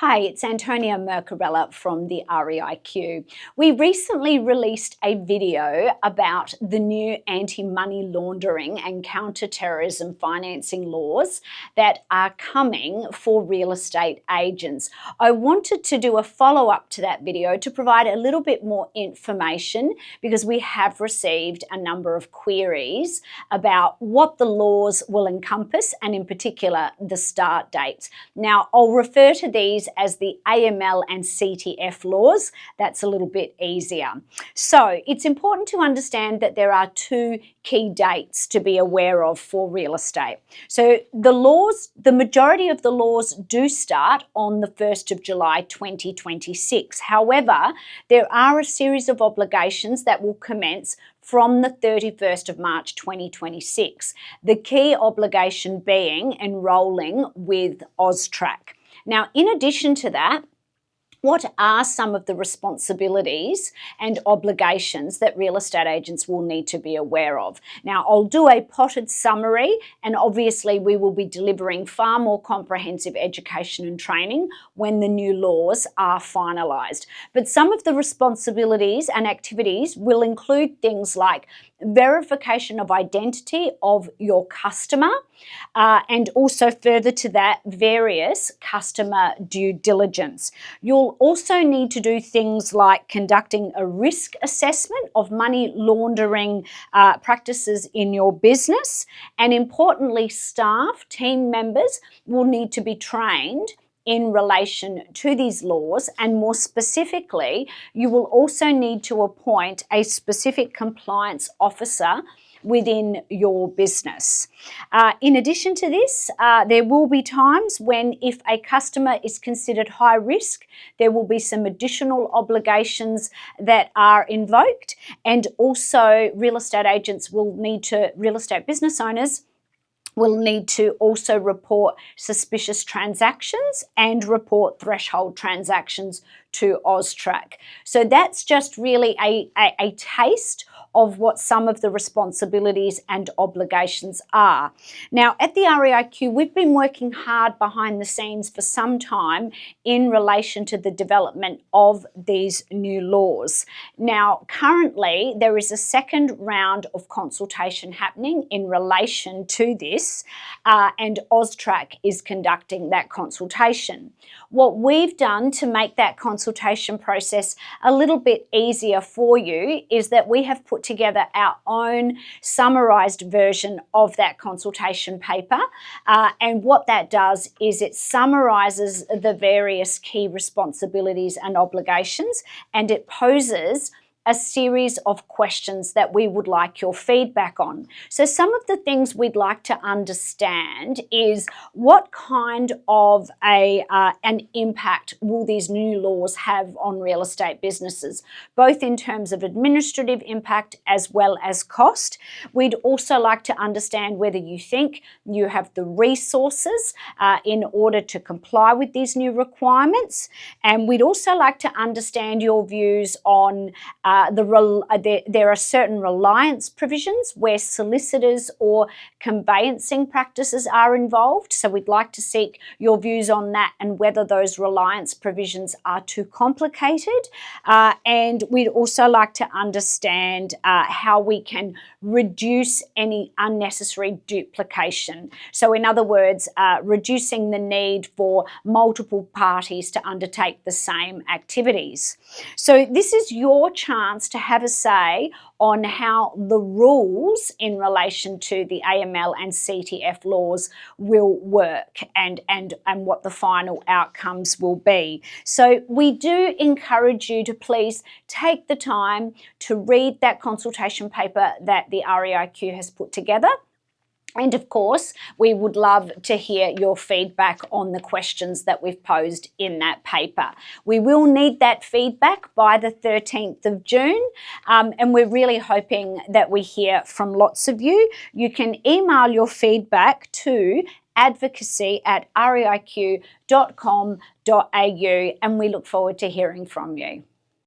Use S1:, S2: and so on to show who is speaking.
S1: Hi, it's Antonia Mercorella from the REIQ. We recently released a video about the new anti-money laundering and counter-terrorism financing laws that are coming for real estate agents. I wanted to do a follow-up to that video to provide a little bit more information because we have received a number of queries about what the laws will encompass and in particular the start dates. Now, I'll refer to these as the AML and CTF laws. That's a little bit easier. So it's important to understand that there are two key dates to be aware of for real estate. So the majority of the laws do start on the 1st of July 2026. However, there are a series of obligations that will commence from the 31st of March 2026. The key obligation being enrolling with AUSTRAC. Now, in addition to that, what are some of the responsibilities and obligations that real estate agents will need to be aware of? Now, I'll do a potted summary, and obviously we will be delivering far more comprehensive education and training when the new laws are finalised. But some of the responsibilities and activities will include things like verification of identity of your customer, and also further to that, various customer due diligence. You'll also need to do things like conducting a risk assessment of money laundering practices in your business, and importantly, staff, team members will need to be trained in relation to these laws, and more specifically, you will also need to appoint a specific compliance officer within your business. In addition to this, there will be times when if a customer is considered high risk, there will be some additional obligations that are invoked, and also real estate business owners will need to also report suspicious transactions and report threshold transactions to AUSTRAC. So that's just really a taste of what some of the responsibilities and obligations are. Now, at the REIQ, we've been working hard behind the scenes for some time in relation to the development of these new laws. Now, currently, there is a second round of consultation happening in relation to this, and AUSTRAC is conducting that consultation. What we've done to make that consultation process a little bit easier for you is that we have put together our own summarised version of that consultation paper, and what that does is it summarises the various key responsibilities and obligations, and it poses a series of questions that we would like your feedback on. So some of the things we'd like to understand is what kind of an impact will these new laws have on real estate businesses, both in terms of administrative impact as well as cost. We'd also like to understand whether you think you have the resources in order to comply with these new requirements, and we'd also like to understand your views on there are certain reliance provisions where solicitors or conveyancing practices are involved. So we'd like to seek your views on that and whether those reliance provisions are too complicated. And we'd also like to understand how we can reduce any unnecessary duplication. So in other words, reducing the need for multiple parties to undertake the same activities. So this is your chance to have a say on how the rules in relation to the AML and CTF laws will work and what the final outcomes will be. So we do encourage you to please take the time to read that consultation paper that the REIQ has put together. And of course, we would love to hear your feedback on the questions that we've posed in that paper. We will need that feedback by the 13th of June, and we're really hoping that we hear from lots of you. You can email your feedback to advocacy@reiq.com.au, and we look forward to hearing from you.